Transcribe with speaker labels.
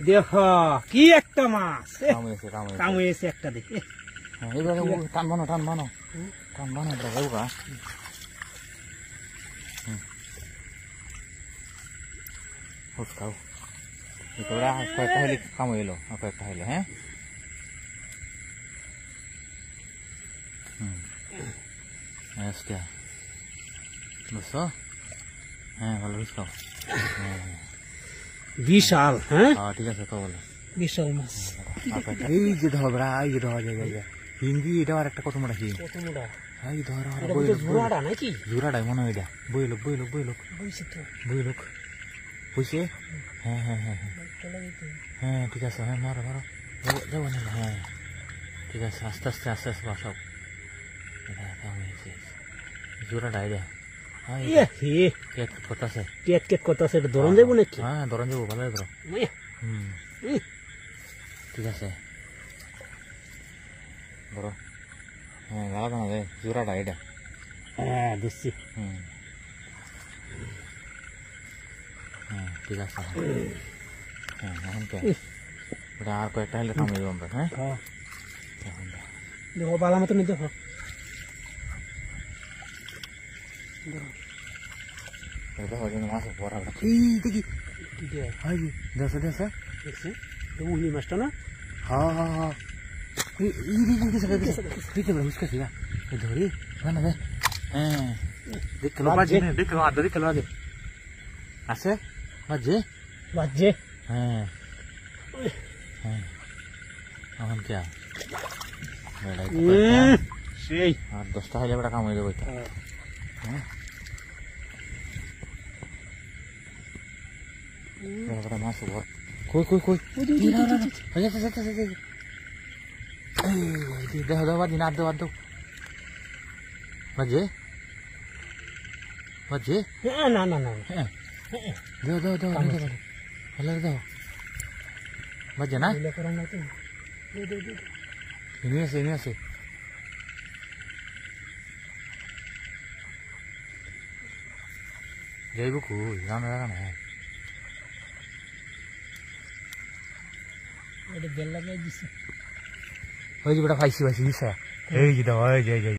Speaker 1: দেখো কি একটা মাছ কাম হয়েছে একটা দেখে
Speaker 2: টান বানো খাও তোরা কয়েকটা হলে কাম হইলো কয়েকটা হইলে হ্যাঁ আজকে বুঝছো হ্যাঁ ভালো বুঝছো
Speaker 1: বিশাল হ্যাঁ
Speaker 2: ঠিক আছে তো বলো
Speaker 1: বিশাল মাছ
Speaker 2: এই যে ধরা এই যে ধরা জায়গায় হিন্দি এটা আর একটা কত মোটা হিন্দি
Speaker 1: কত মোটা
Speaker 2: এই ধরা
Speaker 1: জোড়াটা নাকি
Speaker 2: জোড়াটাই মনে হয় এটা বইলোক বুঝছে হ্যাঁ হ্যাঁ ঠিক আছে হ্যাঁ মারো যাবো না হ্যাঁ ঠিক আছে আস্তে আস্তে বসাও জোড়াটা এটা করতেছে
Speaker 1: ধরন যাবো নাকি
Speaker 2: হ্যাঁ ধরন যাবো ভালো ধরো ঠিক আছে ধরো হ্যাঁ আলাদা না জোড়াটা এটা
Speaker 1: হ্যাঁ বুঝছি
Speaker 2: হ্যাঁ ঠিক আছে হ্যাঁ এখন কে ওটা আর কয়েকটা হলে কামড়ে দেবো আমরা হ্যাঁ
Speaker 1: দেখো বালা মতো নিয়ে দেখো
Speaker 2: মাছ পড়া এই দেখি দেখছে
Speaker 1: উনি মাছটা না
Speaker 2: হ্যাঁ ধরি না হ্যাঁ দেখলো আছে
Speaker 1: বাজে
Speaker 2: হ্যাঁ এখন কে
Speaker 1: সেই
Speaker 2: আর 10টা হলে বেটা কাম হয়ে যাবো হ্যাঁ মাছ কই দেখো বাজি না বাদ দাও বাজে
Speaker 1: না
Speaker 2: দাও ভালো দাও বাজে না এনে আছে যাইব কই রান্না না
Speaker 1: বেলা দিছে
Speaker 2: ওই যে বেটা পাইছি দিছে এই যে দাও